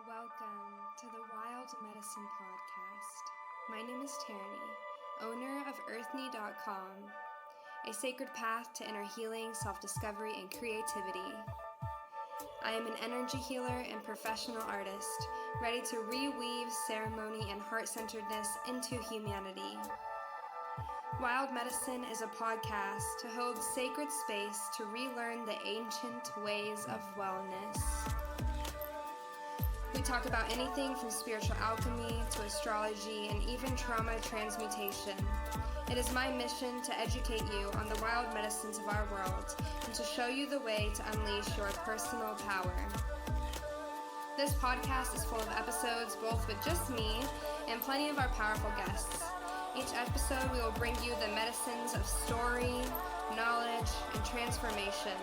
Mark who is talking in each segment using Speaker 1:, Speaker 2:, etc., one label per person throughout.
Speaker 1: Welcome to the Wild Medicine Podcast. My name is Tierney, owner of earthny.com, a sacred path to inner healing, self-discovery, and creativity. I am an energy healer and professional artist, ready to reweave ceremony and heart-centeredness into humanity. Wild Medicine is a podcast to hold sacred space to relearn the ancient ways of wellness. We talk about anything from spiritual alchemy to astrology and even trauma transmutation. It is my mission to educate you on the wild medicines of our world and to show you the way to unleash your personal power. This podcast is full of episodes both with just me and plenty of our powerful guests. Each episode we will bring you the medicines of story, knowledge, and transformation,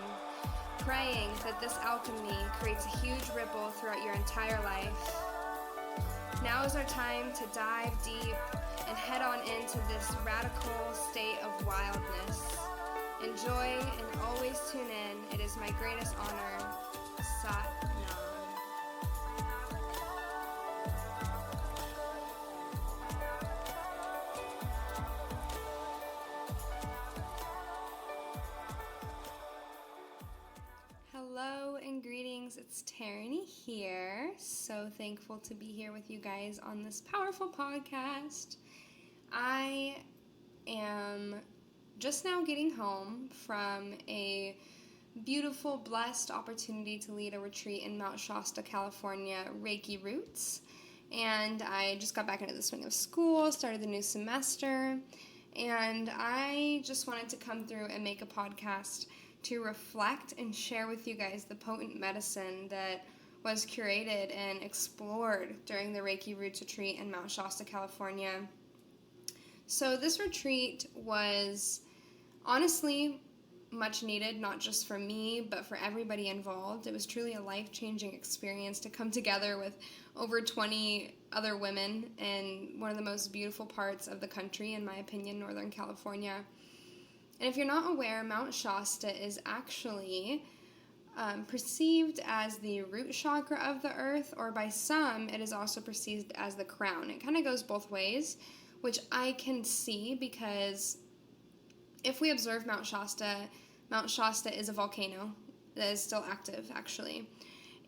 Speaker 1: praying that this alchemy creates a huge ripple throughout your entire life. Now is our time to dive deep and head on into this radical state of wildness. Enjoy and always tune in. It is my greatest honor. Sat Nam. Hello and greetings, it's Tierney here. So thankful to be here with you guys on this powerful podcast. I am just now getting home from a beautiful, blessed opportunity to lead a retreat in Mount Shasta, California, Reiki Roots. And I just got back into the swing of school, started the new semester, and I just wanted to come through and make a podcast to reflect and share with you guys the potent medicine that was curated and explored during the Reiki Roots retreat in Mount Shasta, California. So this retreat was honestly much needed, not just for me, but for everybody involved. It was truly a life-changing experience to come together with over 20 other women in one of the most beautiful parts of the country, in my opinion, Northern California. And if you're not aware, Mount Shasta is actually perceived as the root chakra of the earth, or by some, it is also perceived as the crown. It kind of goes both ways, which I can see because if we observe Mount Shasta is a volcano that is still active, actually.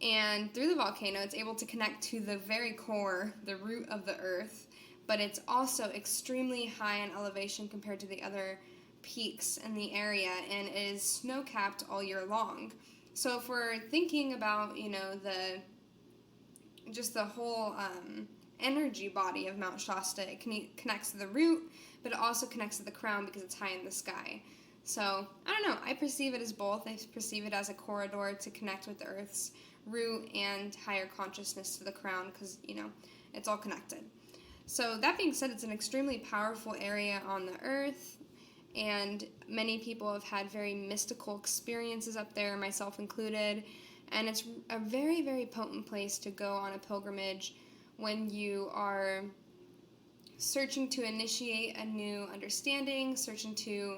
Speaker 1: And through the volcano, it's able to connect to the very core, the root of the earth, but it's also extremely high in elevation compared to the other peaks in the area, and is snow-capped all year long. So if we're thinking about, the whole energy body of Mount Shasta, it connects to the root, but it also connects to the crown because it's high in the sky. So, I don't know, I perceive it as both. I perceive it as a corridor to connect with the Earth's root and higher consciousness to the crown because, it's all connected. So that being said, it's an extremely powerful area on the Earth, and many people have had very mystical experiences up there, myself included, and it's a very, very potent place to go on a pilgrimage when you are searching to initiate a new understanding, searching to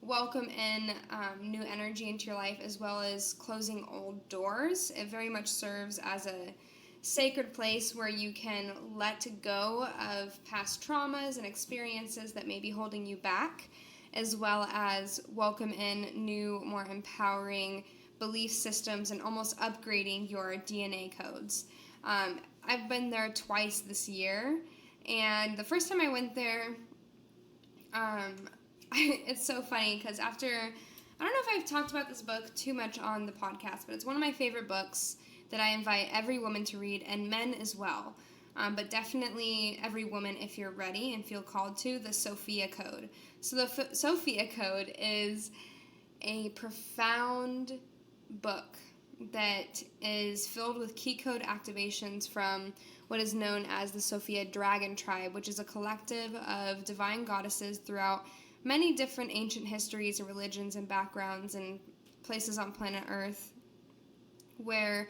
Speaker 1: welcome in new energy into your life, as well as closing old doors. It very much serves as a sacred place where you can let go of past traumas and experiences that may be holding you back, as well as welcome in new, more empowering belief systems and almost upgrading your DNA codes. I've been there twice this year, and the first time I went there, it's so funny because I don't know if I've talked about this book too much on the podcast, but it's one of my favorite books that I invite every woman to read, and men as well. But definitely every woman, if you're ready and feel called to, the Sophia Code. So the Sophia Code is a profound book that is filled with key code activations from what is known as the Sophia Dragon Tribe, which is a collective of divine goddesses throughout many different ancient histories and religions and backgrounds and places on planet Earth, where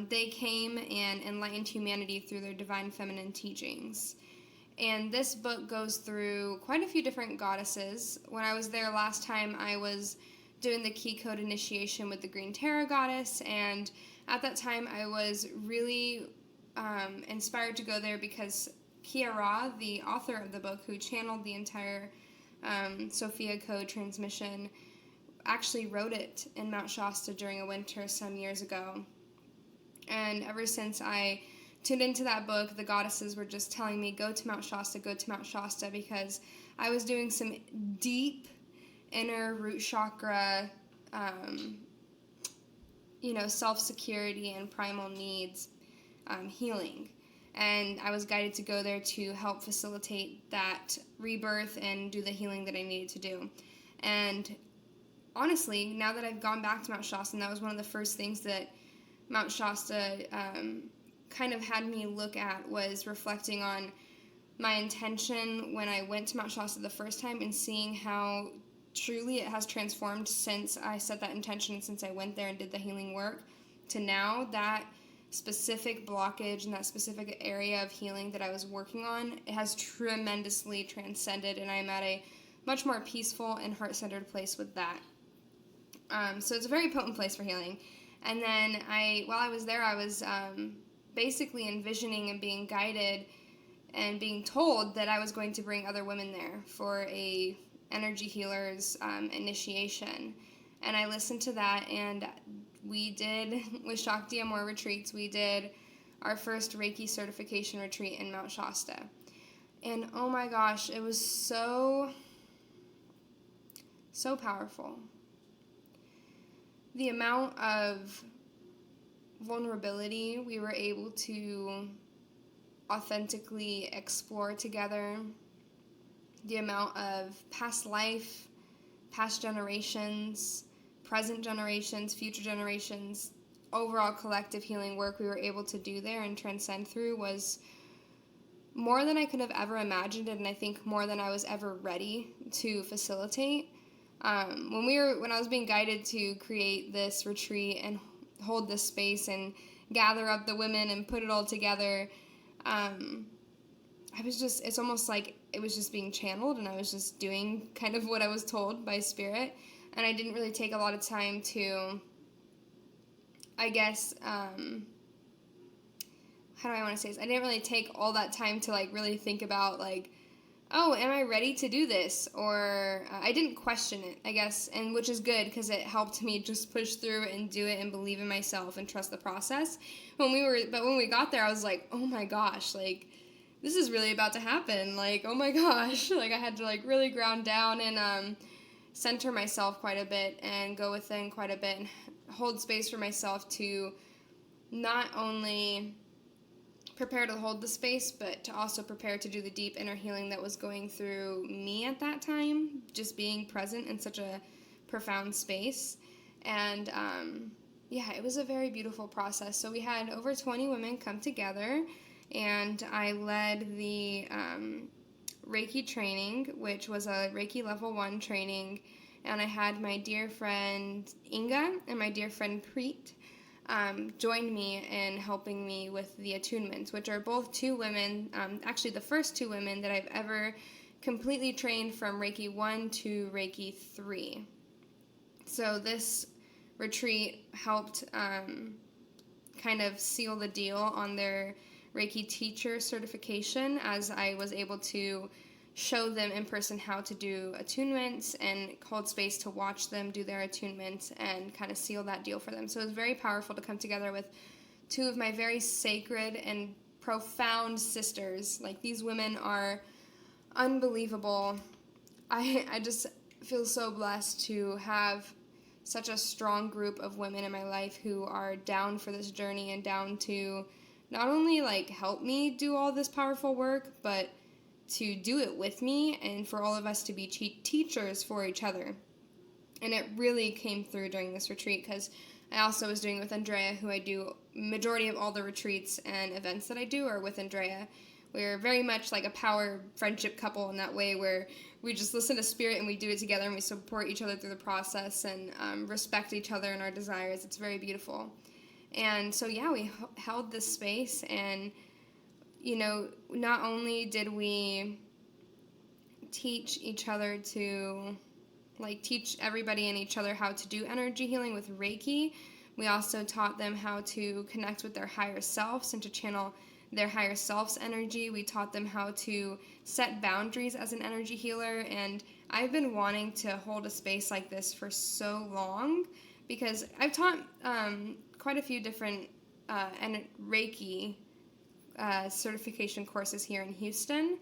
Speaker 1: they came and enlightened humanity through their divine feminine teachings. And this book goes through quite a few different goddesses. When I was there last time, I was doing the key code initiation with the Green Terra goddess, and at that time I was really inspired to go there because Yarrow, the author of the book, who channeled the entire Sophia Code transmission, actually wrote it in Mount Shasta during a winter some years ago. And ever since I tuned into that book, the goddesses were just telling me, go to Mount Shasta, because I was doing some deep inner root chakra, self-security and primal needs healing. And I was guided to go there to help facilitate that rebirth and do the healing that I needed to do. And honestly, now that I've gone back to Mount Shasta, and that was one of the first things that Mount Shasta kind of had me look at, was reflecting on my intention when I went to Mount Shasta the first time and seeing how truly it has transformed since I set that intention and since I went there and did the healing work to now. That specific blockage and that specific area of healing that I was working on, it has tremendously transcended, and I'm at a much more peaceful and heart-centered place with that. So it's a very potent place for healing. And then while I was there, I was basically envisioning and being guided and being told that I was going to bring other women there for a energy healer's initiation. And I listened to that, and we did, with Shakti Amor retreats, we did our first Reiki certification retreat in Mount Shasta. And oh my gosh, it was so powerful. The amount of vulnerability we were able to authentically explore together, the amount of past life, past generations, present generations, future generations, overall collective healing work we were able to do there and transcend through was more than I could have ever imagined, and I think more than I was ever ready to facilitate. When I was being guided to create this retreat and hold this space and gather up the women and put it all together, it's almost like it was just being channeled, and I was just doing kind of what I was told by spirit. And I didn't really take a lot of time to, I guess, how do I want to say this? I didn't really take all that time to really think about oh, am I ready to do this? Or I didn't question it, I guess, and which is good because it helped me just push through and do it and believe in myself and trust the process. But when we got there, I was like, oh my gosh, this is really about to happen. Oh my gosh, I had to really ground down and center myself quite a bit and go within quite a bit and hold space for myself to not only prepare to hold the space, but to also prepare to do the deep inner healing that was going through me at that time, just being present in such a profound space. And it was a very beautiful process. So we had over 20 women come together, and I led the Reiki training, which was a Reiki level 1 training, and I had my dear friend Inga and my dear friend Preet joined me in helping me with the attunements, which are both two women, actually the first two women that I've ever completely trained from Reiki 1 to Reiki 3. So this retreat helped kind of seal the deal on their Reiki teacher certification, as I was able to show them in person how to do attunements and hold space to watch them do their attunements and kind of seal that deal for them. So it was very powerful to come together with two of my very sacred and profound sisters. These women are unbelievable. I just feel so blessed to have such a strong group of women in my life who are down for this journey and down to not only help me do all this powerful work, but to do it with me and for all of us to be teachers for each other. And it really came through during this retreat, because I also was doing with Andrea, who I do majority of all the retreats and events that I do are with Andrea. We're very much like a power friendship couple in that way, where we just listen to spirit and we do it together and we support each other through the process and respect each other and our desires. It's very beautiful. And so we held this space, and not only did we teach each other to teach everybody and each other how to do energy healing with Reiki, We also taught them how to connect with their higher selves and to channel their higher self's energy. We taught them how to set boundaries as an energy healer, and I've been wanting to hold a space like this for so long because I've taught quite a few different Reiki certification courses here in Houston,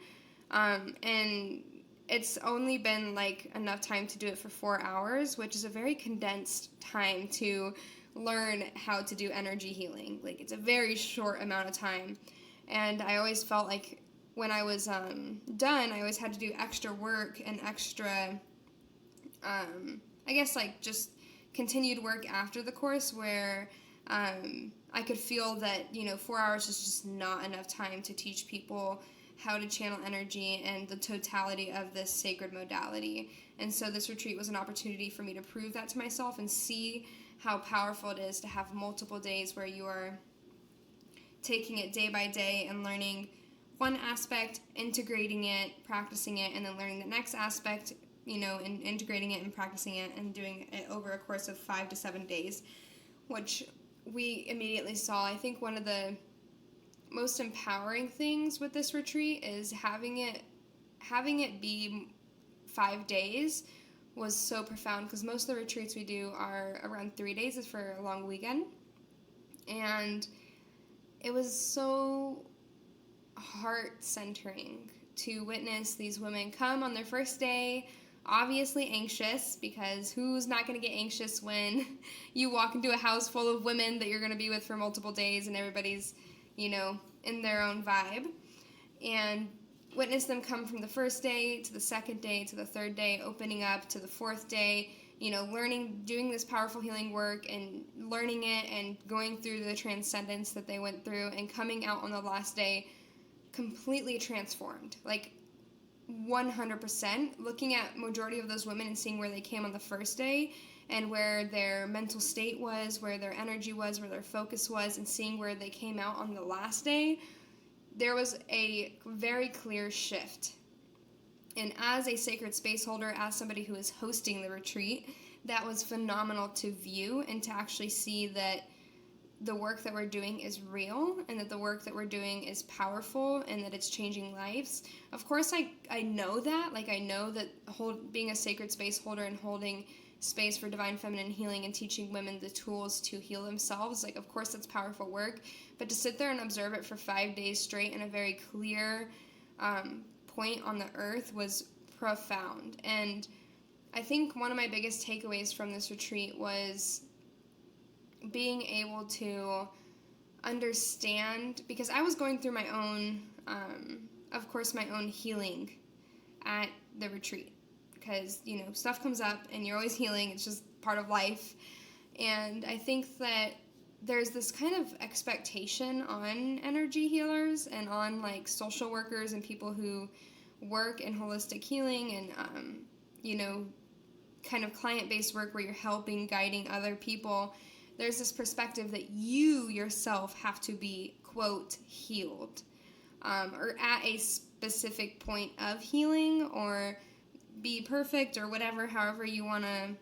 Speaker 1: and it's only been like enough time to do it for 4 hours, which is a very condensed time to learn how to do energy healing. Like, it's a very short amount of time, and I always felt like when I was done, I always had to do extra work and extra, I guess, like, just continued work after the course where I could feel that, 4 hours is just not enough time to teach people how to channel energy and the totality of this sacred modality. And so this retreat was an opportunity for me to prove that to myself and see how powerful it is to have multiple days where you are taking it day by day and learning one aspect, integrating it, practicing it, and then learning the next aspect, and integrating it and practicing it and doing it over a course of 5 to 7 days, which we immediately saw. I think one of the most empowering things with this retreat is having it be 5 days was so profound, because most of the retreats we do are around 3 days. It's for a long weekend, and it was so heart-centering to witness these women come on their first day, obviously anxious, because who's not going to get anxious when you walk into a house full of women that you're going to be with for multiple days and everybody's, in their own vibe, and witness them come from the first day to the second day to the third day, opening up to the fourth day, learning, doing this powerful healing work and learning it and going through the transcendence that they went through and coming out on the last day completely transformed, like 100%. Looking at majority of those women and seeing where they came on the first day and where their mental state was, where their energy was, where their focus was, and seeing where they came out on the last day, there was a very clear shift. And as a sacred space holder, as somebody who is hosting the retreat, that was phenomenal to view and to actually see that the work that we're doing is real and that the work that we're doing is powerful and that it's changing lives. Of course, I know that. Like, I know that being a sacred space holder and holding space for divine feminine healing and teaching women the tools to heal themselves, like, of course that's powerful work, but to sit there and observe it for 5 days straight in a very clear point on the earth was profound. And I think one of my biggest takeaways from this retreat was being able to understand, because I was going through my own, of course, my own healing at the retreat, because, stuff comes up and you're always healing. It's just part of life. And I think that there's this kind of expectation on energy healers and on, like, social workers and people who work in holistic healing and, kind of client-based work where you're helping, guiding other people. There's this perspective that you yourself have to be, quote, healed, or at a specific point of healing, or be perfect, or whatever, however you want to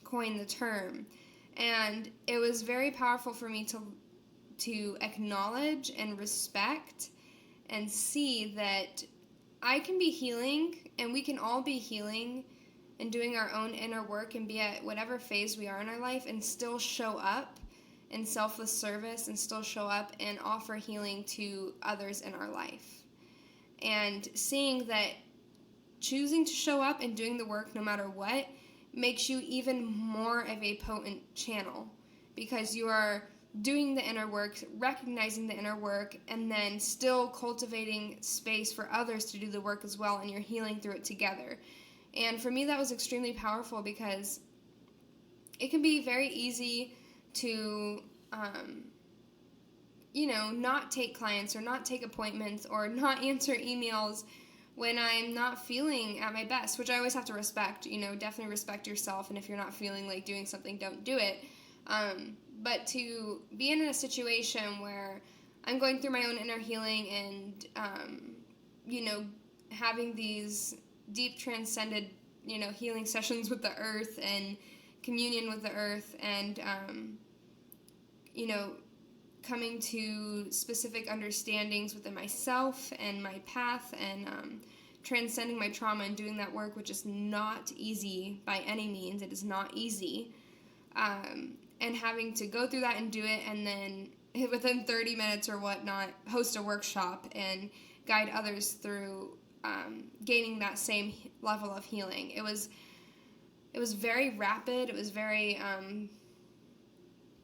Speaker 1: coin the term. And it was very powerful for me to acknowledge and respect and see that I can be healing, and we can all be healing and doing our own inner work and be at whatever phase we are in our life and still show up in selfless service and still show up and offer healing to others in our life. And seeing that choosing to show up and doing the work no matter what makes you even more of a potent channel, because you are doing the inner work, recognizing the inner work, and then still cultivating space for others to do the work as well, and you're healing through it together. And for me, that was extremely powerful, because it can be very easy to, not take clients or not take appointments or not answer emails when I'm not feeling at my best, which I always have to respect. Definitely respect yourself, and if you're not feeling like doing something, don't do it. But to be in a situation where I'm going through my own inner healing and, having these deep transcended, healing sessions with the earth and communion with the earth, and coming to specific understandings within myself and my path, and transcending my trauma and doing that work, which is not easy by any means. It is not easy. And having to go through that and do it, and then within 30 minutes or whatnot, host a workshop and guide others through gaining that same level of healing. It was very rapid. It was very,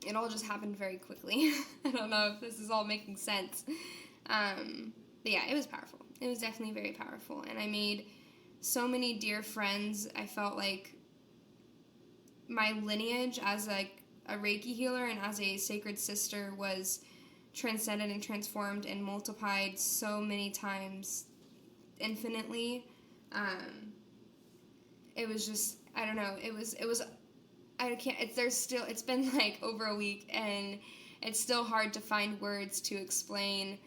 Speaker 1: it all just happened very quickly. I don't know if this is all making sense. But yeah, it was powerful. It was definitely very powerful. And I made so many dear friends. I felt like my lineage as a Reiki healer and as a sacred sister was transcended and transformed and multiplied so many times infinitely. It was just, I don't know, it's been like over a week, and it's still hard to find words to explain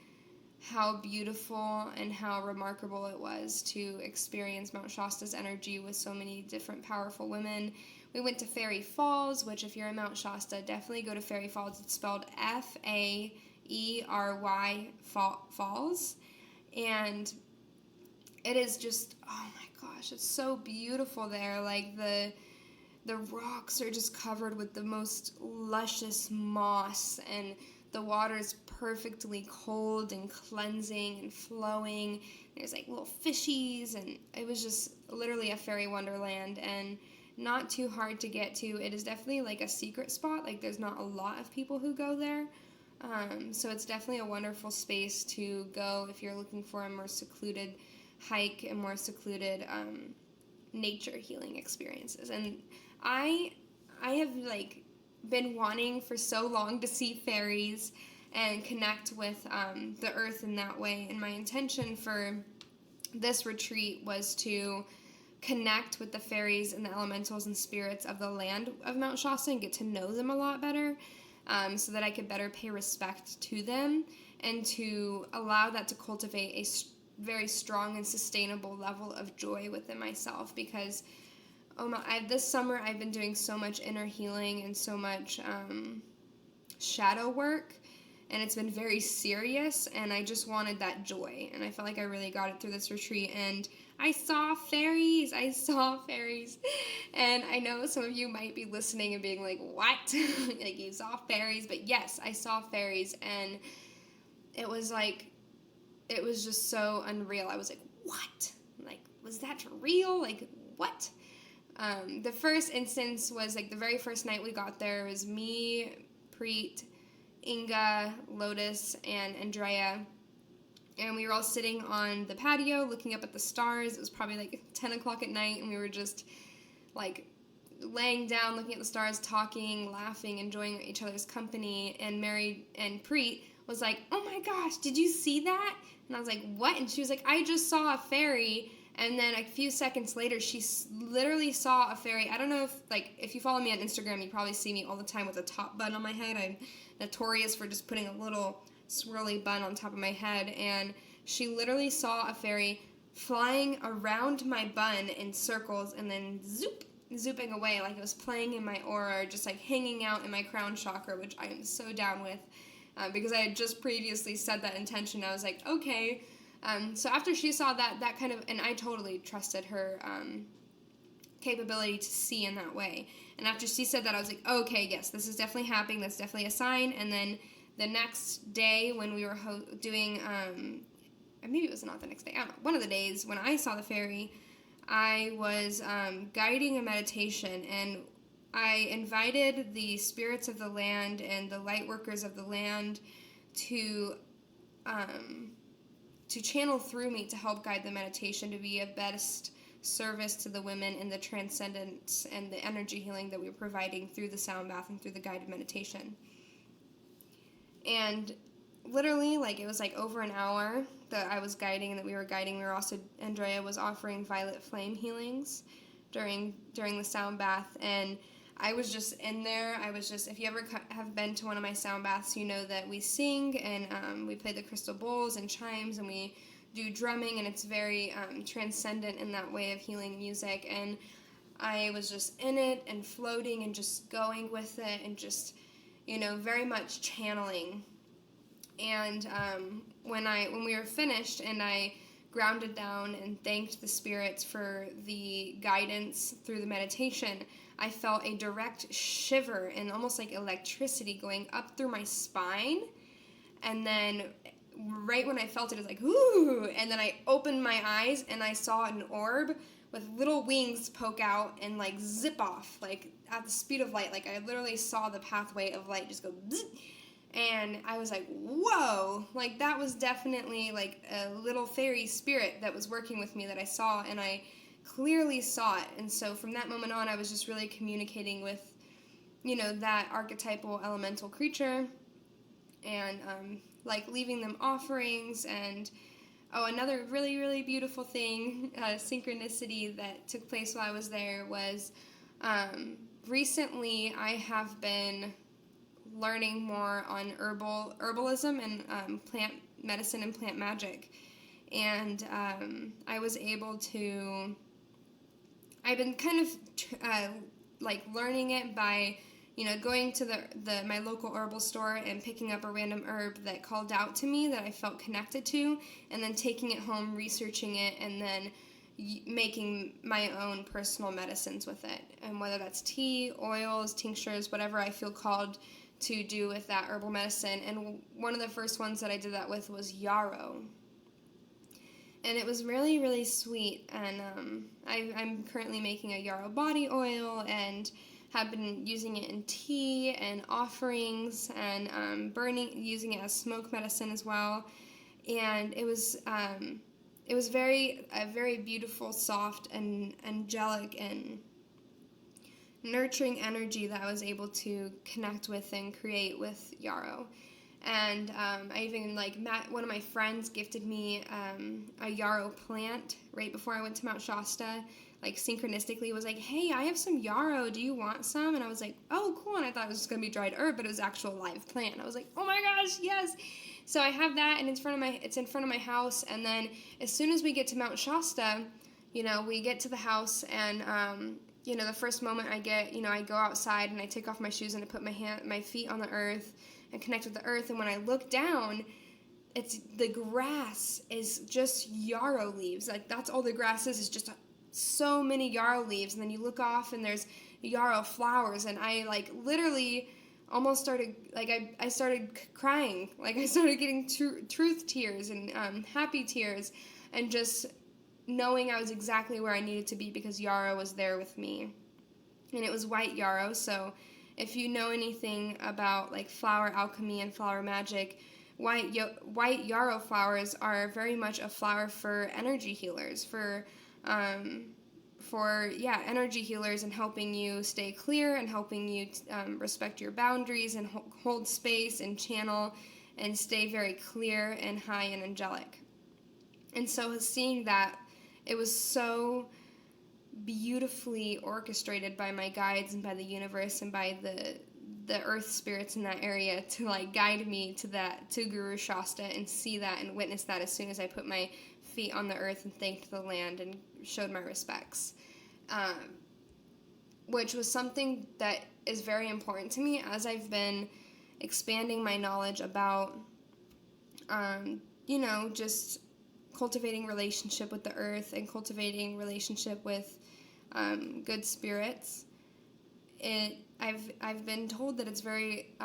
Speaker 1: how beautiful and how remarkable it was to experience Mount Shasta's energy with so many different powerful women. We went to Fairy Falls, which if you're in Mount Shasta, definitely go to Fairy Falls. It's spelled Faery Falls. And it is just, oh my gosh, it's so beautiful there. Like the rocks are just covered with the most luscious moss, and the water is perfectly cold and cleansing and flowing. There's like little fishies, and it was just literally a fairy wonderland, and not too hard to get to. It is definitely like a secret spot. Like there's not a lot of people who go there. So it's definitely a wonderful space to go if you're looking for a more secluded hike and more secluded nature healing experiences. And I have like been wanting for so long to see fairies and connect with the earth in that way. And my intention for this retreat was to connect with the fairies and the elementals and spirits of the land of Mount Shasta and get to know them a lot better, so that I could better pay respect to them and to allow that to cultivate a very strong and sustainable level of joy within myself. Because this summer I've been doing so much inner healing and so much shadow work, and it's been very serious, and I just wanted that joy, and I felt like I really got it through this retreat. And I saw fairies, and I know some of you might be listening and being like, what? Like, you saw fairies? But yes, I saw fairies, and it was just so unreal. I was like, what? Like, was that real? Like, what? The first instance was like the very first night we got there. It was me, Preet, Inga, Lotus, and Andrea. And we were all sitting on the patio looking up at the stars. It was probably like 10 o'clock at night, and we were just like laying down, looking at the stars, talking, laughing, enjoying each other's company. And Mary and Preet was like, oh my gosh, did you see that? And I was like, what? And she was like, I just saw a fairy. And then a few seconds later, she literally saw a fairy. I don't know if you follow me on Instagram, you probably see me all the time with a top bun on my head. I'm notorious for just putting a little swirly bun on top of my head. And she literally saw a fairy flying around my bun in circles and then zooping away, like it was playing in my aura, just like hanging out in my crown chakra, which I am so down with, because I had just previously said that intention. I was like, okay. So after she saw that kind of, and I totally trusted her capability to see in that way. And after she said that, I was like, okay, yes, this is definitely happening. That's definitely a sign. And then the next day when we were doing, maybe it was not the next day, I don't know, one of the days when I saw the fairy, I was guiding a meditation, and I invited the spirits of the land and the light workers of the land to channel through me to help guide the meditation, to be of best service to the women in the transcendence and the energy healing that we were providing through the sound bath and through the guided meditation. And literally, like, it was like over an hour that I was guiding and that we were guiding. Andrea was offering violet flame healings during the sound bath, and I was just in there. If you ever have been to one of my sound baths, you know that we sing and we play the crystal bowls and chimes, and we do drumming, and it's very transcendent in that way of healing music. And I was just in it and floating and just going with it and just very much channeling. And when we were finished and I grounded down and thanked the spirits for the guidance through the meditation, I felt a direct shiver and almost like electricity going up through my spine. And then right when I felt it, it was like, ooh, and then I opened my eyes and I saw an orb with little wings poke out and like zip off, like at the speed of light. Like I literally saw the pathway of light just go bzz. And I was like, whoa, like that was definitely like a little fairy spirit that was working with me that I saw, and I clearly saw it. And so from that moment on, I was just really communicating with, that archetypal elemental creature, and like leaving them offerings. And another really, really beautiful thing, synchronicity that took place while I was there was recently I have been learning more on herbalism and plant medicine and plant magic. And I was able to, I've been kind of like learning it by, going to my local herbal store and picking up a random herb that called out to me that I felt connected to, and then taking it home, researching it, and then making my own personal medicines with it. And whether that's tea, oils, tinctures, whatever I feel called to do with that herbal medicine. And one of the first ones that I did that with was Yarrow. And it was really, really sweet. And I'm currently making a Yarrow body oil and have been using it in tea and offerings and using it as smoke medicine as well. And it was a very beautiful, soft, and angelic and nurturing energy that I was able to connect with and create with Yarrow. And I even one of my friends gifted me a Yarrow plant right before I went to Mount Shasta. Like synchronistically was like, hey, I have some Yarrow, do you want some? And I was like, oh, cool. And I thought it was just gonna be dried herb, but it was actual live plant. I was like, oh my gosh, yes. So I have that, and it's in front of my house. And then as soon as we get to Mount Shasta, we get to the house, and the first moment I get, I go outside and I take off my shoes and I put my feet on the earth and connect with the earth. And when I look down, the grass is just Yarrow leaves. Like that's all the grass is just so many Yarrow leaves. And then you look off and there's Yarrow flowers. And I literally almost started, I started crying. Like I started getting truth tears and happy tears, and just knowing I was exactly where I needed to be because Yarrow was there with me. And it was white Yarrow, so if you know anything about flower alchemy and flower magic, white Yarrow flowers are very much a flower for energy healers, for energy healers, and helping you stay clear and helping you respect your boundaries and hold space and channel and stay very clear and high and angelic. And so seeing that, it was so beautifully orchestrated by my guides and by the universe and by the earth spirits in that area to guide me to Guru Shasta and see that and witness that as soon as I put my feet on the earth and thanked the land and showed my respects, which was something that is very important to me as I've been expanding my knowledge about just cultivating relationship with the earth and cultivating relationship with good spirits. I've been told that it's very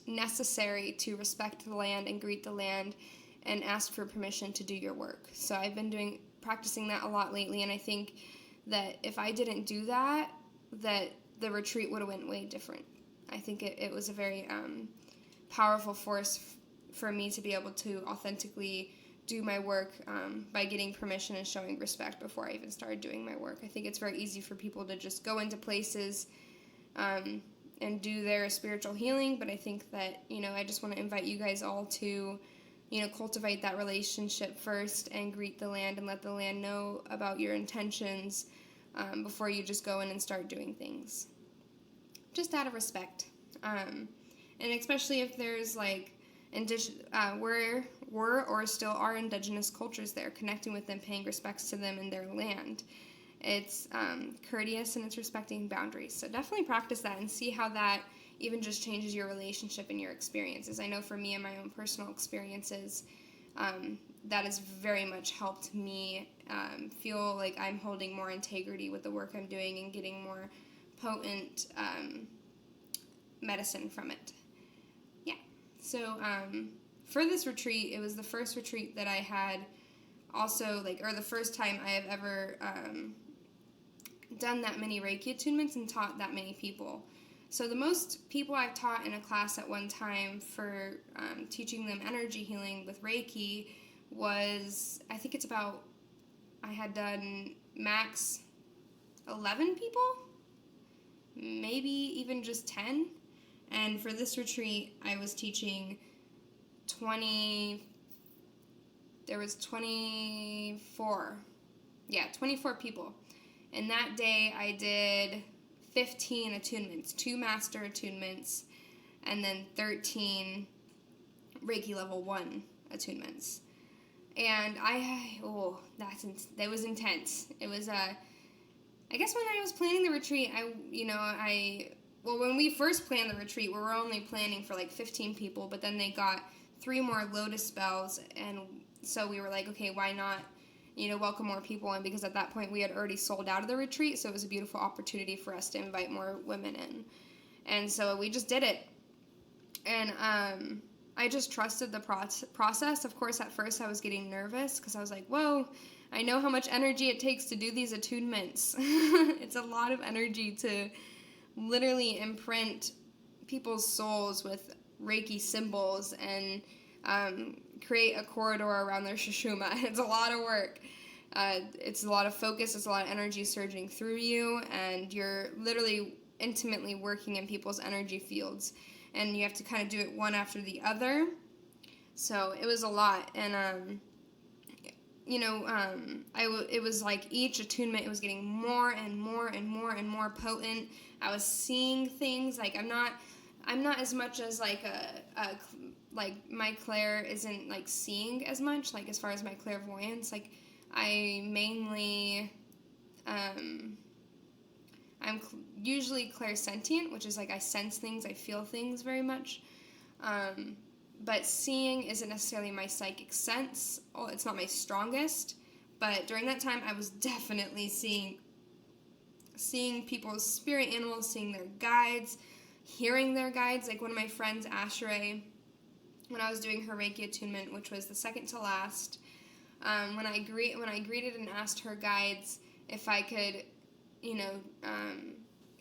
Speaker 1: necessary to respect the land and greet the land and ask for permission to do your work. So I've been practicing that a lot lately, and I think that if I didn't do that, that the retreat would have went way different. I think it was a very powerful force for me to be able to authentically do my work by getting permission and showing respect before I even started doing my work. I think it's very easy for people to just go into places and do their spiritual healing, but I think that, I just want to invite you guys all to, cultivate that relationship first and greet the land and let the land know about your intentions before you just go in and start doing things. Just out of respect. And especially if there's were or still are indigenous cultures there, connecting with them, paying respects to them and their land. It's courteous and it's respecting boundaries. So definitely practice that and see how that even just changes your relationship and your experiences. I know for me and my own personal experiences, that has very much helped me feel like I'm holding more integrity with the work I'm doing and getting more potent medicine from it. Yeah. So for this retreat, it was the first retreat that I had also, or the first time I have ever done that many Reiki attunements and taught that many people. So the most people I've taught in a class at one time for teaching them energy healing with Reiki was, I think I had done max 11 people, maybe even just 10. And for this retreat, I was teaching 24. Yeah, 24 people. And that day I did 15 attunements, 2 master attunements, and then 13 Reiki level 1 attunements. And that was intense. It was, I guess when I was planning the retreat, when we first planned the retreat, we were only planning for 15 people, but then they got 3 more lotus spells, and so we were like, okay, why not, welcome more people in, because at that point we had already sold out of the retreat, so it was a beautiful opportunity for us to invite more women in. And so we just did it. And I just trusted the process. Of course, at first I was getting nervous because I was like, whoa, I know how much energy it takes to do these attunements. It's a lot of energy to literally imprint people's souls with Reiki symbols and create a corridor around their shushuma. It's a lot of work. It's a lot of focus. It's a lot of energy surging through you, and you're literally intimately working in people's energy fields, and you have to kind of do it one after the other. So it was a lot, and it was like each attunement, it was getting more and more and more and more potent. I was seeing things. I'm not as much as my clair isn't seeing as much, as far as my clairvoyance. I mainly I'm usually clairsentient, which is I sense things, I feel things very much. But seeing isn't necessarily my psychic sense. Oh, it's not my strongest. But during that time, I was definitely seeing people's spirit animals, seeing their guides, hearing their guides. One of my friends, Asheray, when I was doing her Reiki attunement, which was the second to last, when I greeted and asked her guides if I could,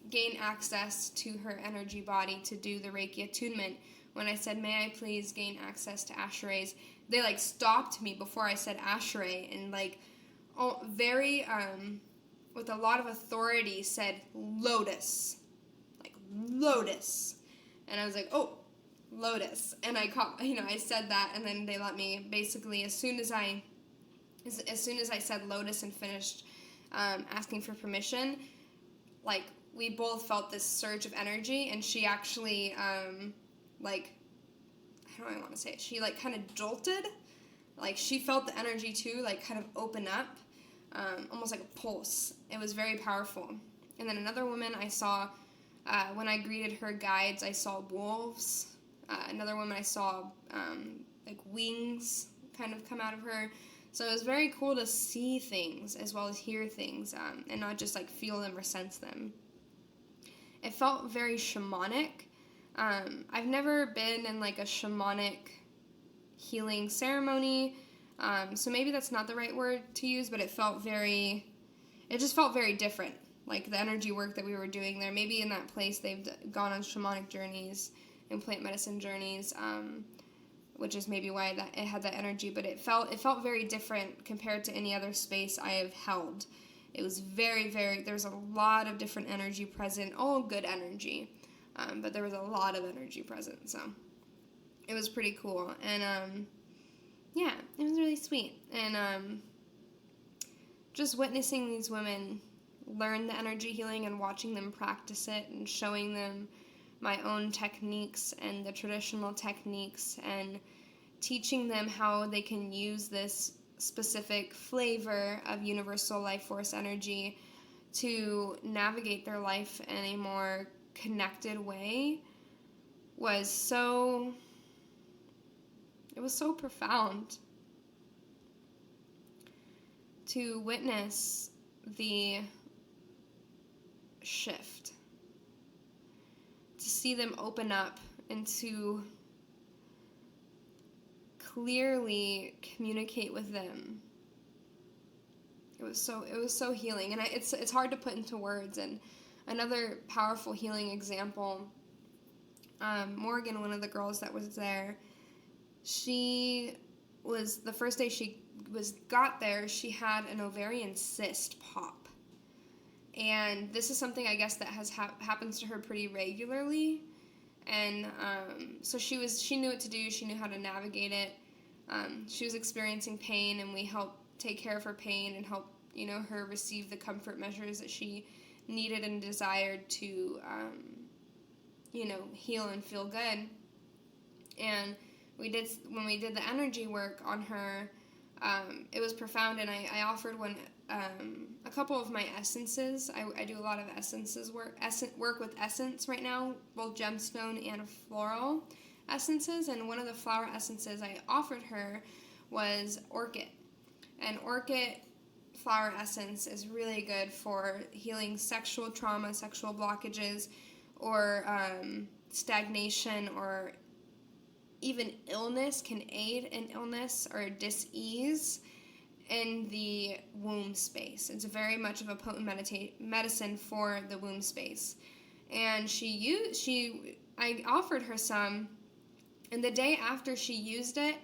Speaker 1: gain access to her energy body to do the Reiki attunement, when I said, may I please gain access to Asheray's, they stopped me before I said Asheray, and very with a lot of authority said Lotus, Lotus, and I was like, oh, Lotus, and I said that, and then they let me basically as soon as I said Lotus and finished asking for permission, we both felt this surge of energy, and she actually how do I want to say it? She kind of jolted, she felt the energy too, kind of open up, almost like a pulse. It was very powerful. And then another woman I saw, when I greeted her guides, I saw wolves. Another woman I saw wings kind of come out of her. So it was very cool to see things as well as hear things, and not just feel them or sense them. It felt very shamanic. I've never been in a shamanic healing ceremony, so maybe that's not the right word to use, but it just felt very different. The energy work that we were doing there, maybe in that place they've gone on shamanic journeys and plant medicine journeys, which is maybe why it had that energy, but it felt very different compared to any other space I have held. It was very, very, there's a lot of different energy present, all good energy, but there was a lot of energy present, so it was pretty cool, and yeah, it was really sweet, and just witnessing these women learn the energy healing and watching them practice it and showing them my own techniques and the traditional techniques and teaching them how they can use this specific flavor of universal life force energy to navigate their life in a more connected way was it was so profound to witness the shift, to see them open up and to clearly communicate with them. It was so healing, and it's hard to put into words. And another powerful healing example, Morgan, one of the girls that was there, she was, the first day she got there, she had an ovarian cyst pop. And this is something, I guess, that has happens to her pretty regularly. And so she knew what to do. She knew how to navigate it. She was experiencing pain, and we helped take care of her pain and help, her receive the comfort measures that she needed and desired to, heal and feel good. And when we did the energy work on her, it was profound, and I offered a couple of my essences. I do a lot of essences work with essence right now, both gemstone and floral essences, and one of the flower essences I offered her was orchid. And orchid flower essence is really good for healing sexual trauma, sexual blockages, or stagnation, or even illness. Can aid in illness or dis-ease in the womb space. It's very much of a potent medicine for the womb space. And I offered her some, and the day after she used it,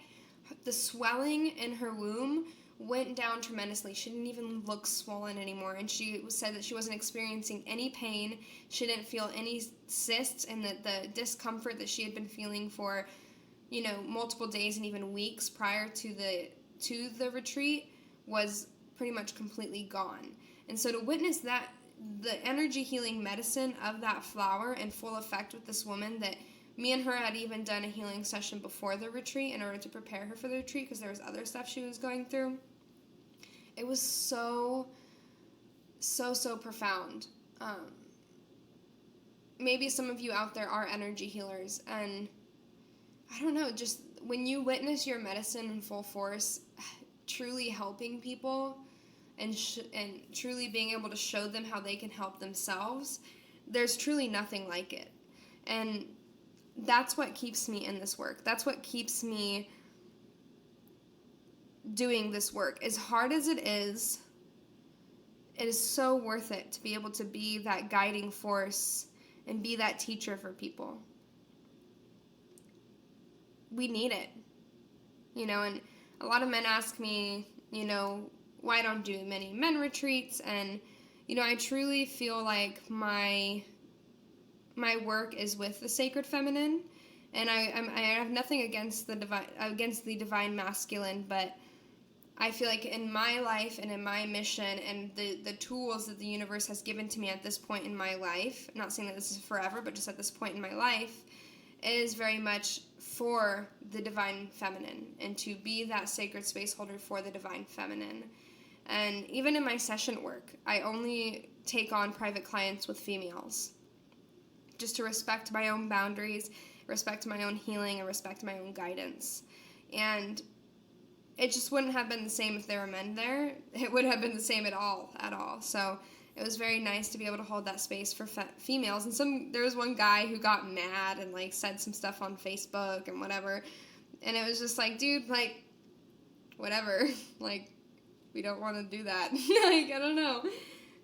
Speaker 1: the swelling in her womb went down tremendously. She didn't even look swollen anymore, and she said that she wasn't experiencing any pain. She didn't feel any cysts, and that the discomfort that she had been feeling for, multiple days and even weeks prior to the retreat was pretty much completely gone. And so to witness that, the energy healing medicine of that flower in full effect with this woman, that me and her had even done a healing session before the retreat in order to prepare her for the retreat, because there was other stuff she was going through. It was so profound. Maybe some of you out there are energy healers, and I don't know, just when you witness your medicine in full force, truly helping people and truly being able to show them how they can help themselves, there's truly nothing like it. And that's what keeps me in this work. That's what keeps me doing this work. As hard as it is so worth it to be able to be that guiding force and be that teacher for people. We need it, and a lot of men ask me, why I don't do many men retreats, and, I truly feel like my work is with the sacred feminine, and I have nothing against the divine masculine, but I feel like in my life and in my mission and the tools that the universe has given to me at this point in my life, I'm not saying that this is forever, but just at this point in my life, is very much for the divine feminine, and to be that sacred space holder for the divine feminine. And even in my session work, I only take on private clients with females, just to respect my own boundaries, respect my own healing, and respect my own guidance. And it just wouldn't have been the same if there were men there. It wouldn't have been the same at all. So it was very nice to be able to hold that space for females. And there was one guy who got mad and said some stuff on Facebook and whatever. And it was just like, dude, whatever. We don't want to do that. I don't know.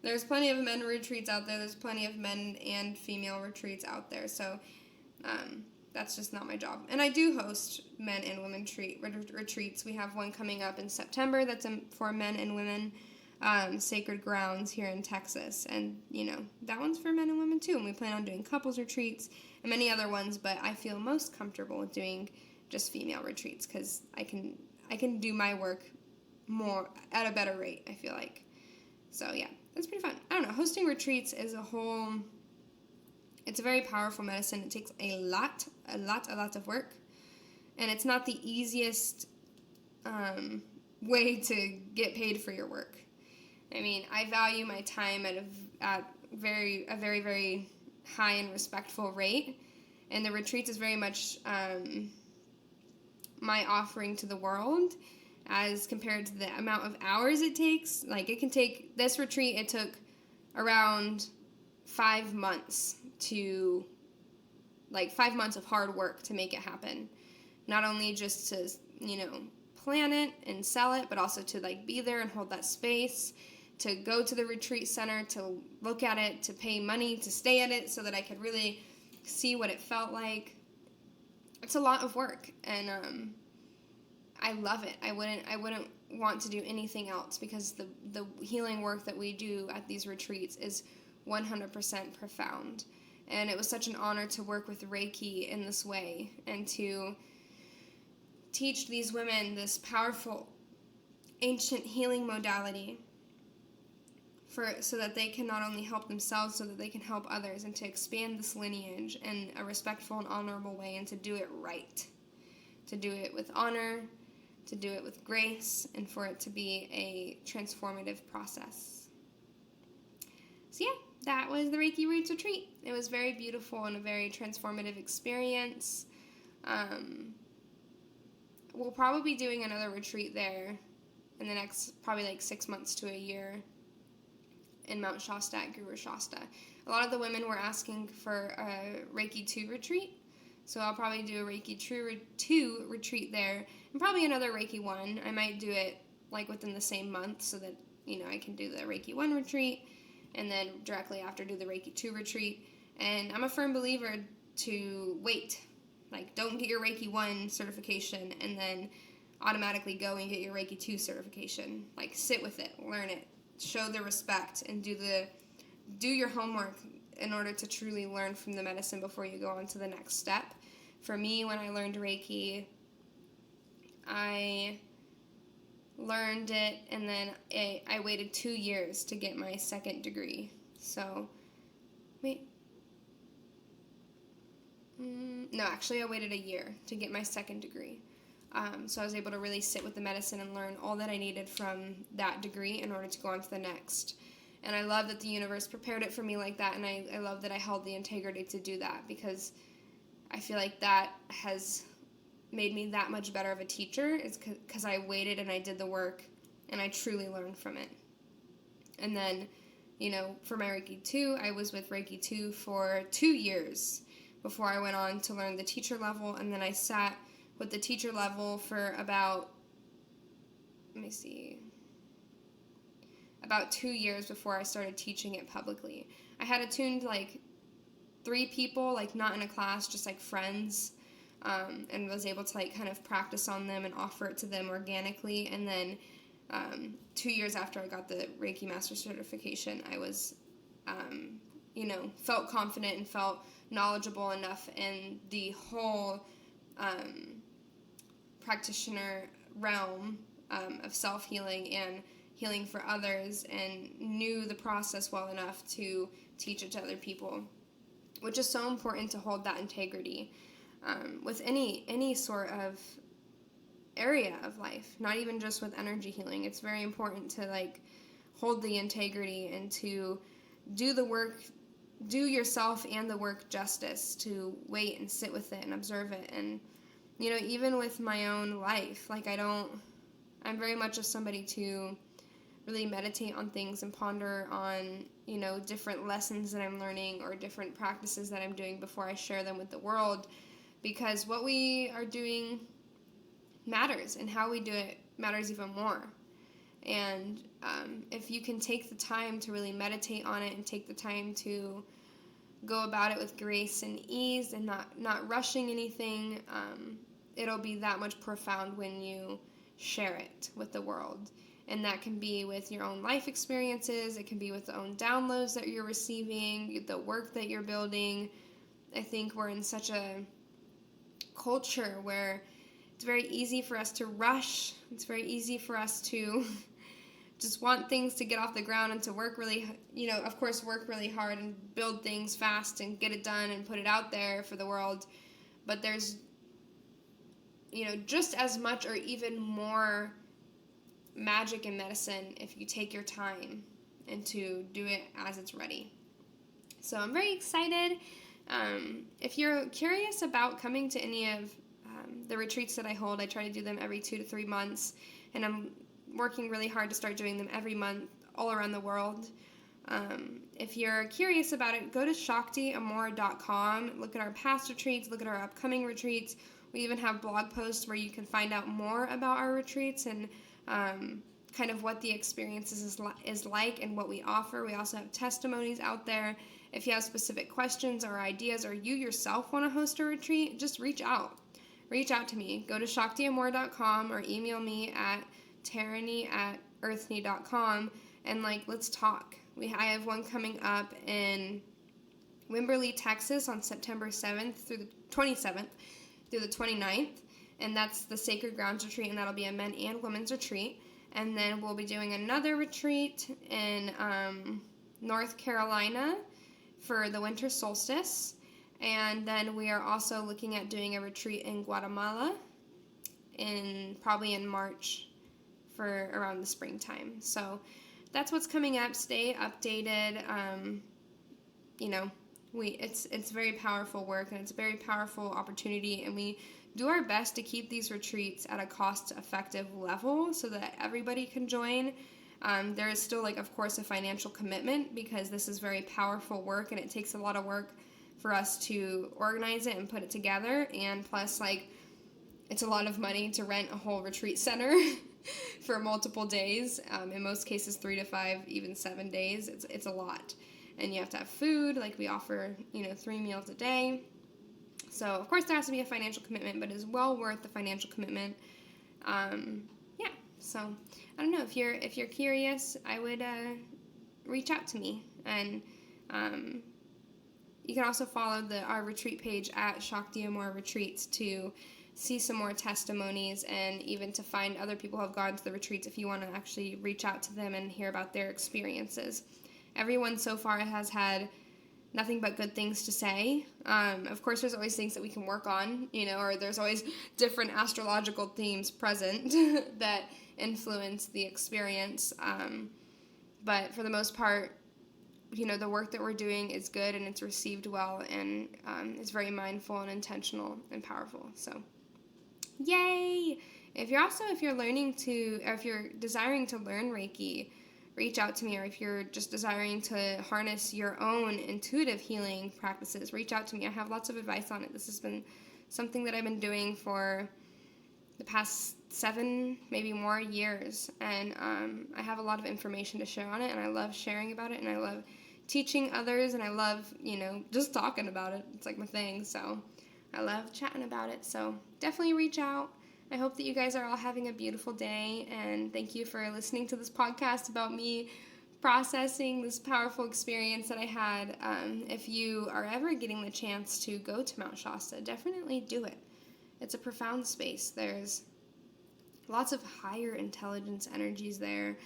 Speaker 1: There's plenty of men retreats out there. There's plenty of men and female retreats out there. So that's just not my job. And I do host men and women retreats. We have one coming up in September that's for men and women, Sacred Grounds here in Texas. And, that one's for men and women too. And we plan on doing couples retreats and many other ones. But I feel most comfortable with doing just female retreats, because I can do my work more at a better rate, I feel like. So yeah, that's pretty fun. I don't know, hosting retreats is it's a very powerful medicine. It takes a lot of work, and it's not the easiest way to get paid for your work. I mean, I value my time at a very, very high and respectful rate, And the retreats is very much my offering to the world as compared to the amount of hours it takes. Like, it can take, this retreat, it took around 5 months to, 5 months of hard work to make it happen. Not only just to, plan it and sell it, but also to, be there and hold that space, to go to the retreat center, to look at it, to pay money, to stay at it so that I could really see what it felt like. It's a lot of work, and I love it. I wouldn't want to do anything else, because the healing work that we do at these retreats is 100% profound. And it was such an honor to work with Reiki in this way, and to teach these women this powerful ancient healing modality so that they can not only help themselves, so that they can help others, and to expand this lineage in a respectful and honorable way, and to do it right. To do it with honor, to do it with grace, and for it to be a transformative process. So yeah, that was the Reiki Roots retreat. It was very beautiful and a very transformative experience. We'll probably be doing another retreat there in the next probably 6 months to a year in Mount Shasta at Root Shasta. A lot of the women were asking for a Reiki 2 retreat, so I'll probably do a Reiki 2 retreat there, and probably another Reiki 1. I might do it within the same month, so that I can do the Reiki 1 retreat, and then directly after do the Reiki 2 retreat. And I'm a firm believer to wait. Don't get your Reiki 1 certification and then automatically go and get your Reiki 2 certification. Sit with it, learn it, show the respect, and do your homework in order to truly learn from the medicine before you go on to the next step. For me, when I learned Reiki, I learned it, and then I waited 2 years to get my second degree. So, I waited a year to get my second degree. So I was able to really sit with the medicine and learn all that I needed from that degree in order to go on to the next. And I love that the universe prepared it for me like that, and I love that I held the integrity to do that, because I feel like that has made me that much better of a teacher, is because I waited and I did the work and I truly learned from it. And then, for my Reiki 2, I was with Reiki 2 for 2 years before I went on to learn the teacher level, and then I sat with the teacher level for about 2 years before I started teaching it publicly. I had attuned 3 people, not in a class, just friends, and was able to kind of practice on them and offer it to them organically. And then 2 years after I got the Reiki Master Certification, I was, felt confident and felt knowledgeable enough in the whole practitioner realm of self-healing and healing for others, and knew the process well enough to teach it to other people, which is so important, to hold that integrity with any sort of area of life, not even just with energy healing. It's very important to hold the integrity and to do the work, do yourself and the work justice, to wait and sit with it and observe it. And even with my own life, I'm very much of somebody to really meditate on things and ponder on, different lessons that I'm learning or different practices that I'm doing before I share them with the world, because what we are doing matters, and how we do it matters even more. And if you can take the time to really meditate on it and take the time to go about it with grace and ease and not rushing anything, it'll be that much profound when you share it with the world. And that can be with your own life experiences, it can be with the own downloads that you're receiving, the work that you're building. I think we're in such a culture where it's very easy for us to rush. It's very easy for us to just want things to get off the ground and to work really, work really hard and build things fast and get it done and put it out there for the world. But there's, just as much or even more magic in medicine if you take your time and to do it as it's ready. So I'm very excited. If you're curious about coming to any of the retreats that I hold, I try to do them every 2 to 3 months, and I'm working really hard to start doing them every month all around the world. If you're curious about it, go to shaktiamor.com, look at our past retreats, look at our upcoming retreats. We even have blog posts where you can find out more about our retreats and kind of what the experience is like and what we offer. We also have testimonies out there. If you have specific questions or ideas, or you yourself want to host a retreat, just reach out. Reach out to me. Go to shaktiamor.com or email me at tarani@earthny.com and let's talk. I have one coming up in Wimberley, Texas on September 7th through the 27th through the 29th, and that's the Sacred Grounds Retreat, and that'll be a men and women's retreat. And then we'll be doing another retreat in North Carolina for the winter solstice. And then we are also looking at doing a retreat in Guatemala probably in March for around the springtime. So that's what's coming up. Stay updated. It's very powerful work, and it's a very powerful opportunity, and we do our best to keep these retreats at a cost-effective level so that everybody can join. There is still, of course, a financial commitment because this is very powerful work, and it takes a lot of work for us to organize it and put it together, and plus, it's a lot of money to rent a whole retreat center for multiple days. In most cases, 3 to 5, even 7 days. It's a lot. And you have to have food, we offer, 3 meals a day. So, of course, there has to be a financial commitment, but it's well worth the financial commitment. So, I don't know, if you're curious, I would reach out to me. And you can also follow our retreat page at Shakti Amor Retreats to see some more testimonies and even to find other people who have gone to the retreats if you want to actually reach out to them and hear about their experiences. Everyone so far has had nothing but good things to say. Of course, there's always things that we can work on, or there's always different astrological themes present that influence the experience. But for the most part, the work that we're doing is good and it's received well and is very mindful and intentional and powerful. So, yay! If you're desiring to learn Reiki, reach out to me, or if you're just desiring to harness your own intuitive healing practices, reach out to me. I have lots of advice on it. This has been something that I've been doing for the past 7, maybe more years, and I have a lot of information to share on it, and I love sharing about it, and I love teaching others, and I love, just talking about it. It's my thing, so I love chatting about it, so definitely reach out. I hope that you guys are all having a beautiful day, and thank you for listening to this podcast about me processing this powerful experience that I had. If you are ever getting the chance to go to Mount Shasta, definitely do it. It's a profound space. There's lots of higher intelligence energies there.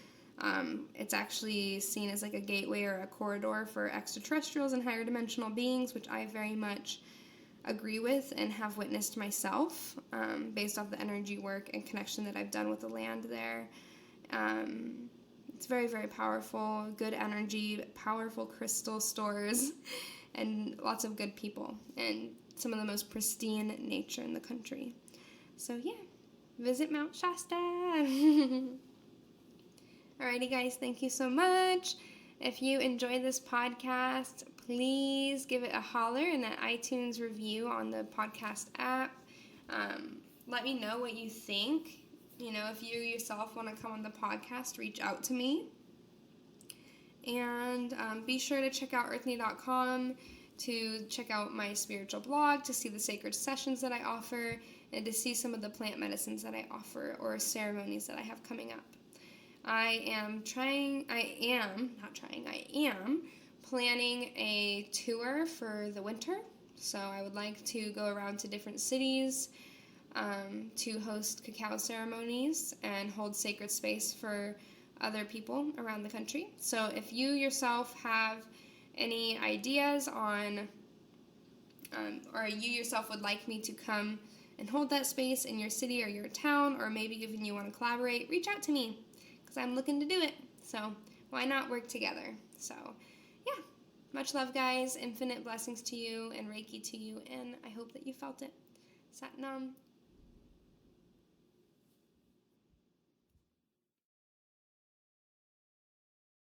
Speaker 1: It's actually seen as a gateway or a corridor for extraterrestrials and higher dimensional beings, which I very much agree with and have witnessed myself based off the energy work and connection that I've done with the land there. It's very, very powerful, good energy, powerful crystal stores, and lots of good people, and some of the most pristine nature in the country. So yeah, visit Mount Shasta. Alrighty guys, thank you so much. If you enjoyed this podcast, please give it a holler in an iTunes review on the podcast app. Let me know what you think. If you yourself want to come on the podcast, reach out to me. And be sure to check out earthny.com to check out my spiritual blog, to see the sacred sessions that I offer, and to see some of the plant medicines that I offer or ceremonies that I have coming up. I am planning a tour for the winter, so I would like to go around to different cities to host cacao ceremonies and hold sacred space for other people around the country. So if you yourself have any ideas on, or you yourself would like me to come and hold that space in your city or your town, or maybe even you want to collaborate, reach out to me, because I'm looking to do it. So why not work together? So yeah, Much love, guys. Infinite blessings to you and Reiki to you, and I hope that you felt it. Sat Nam.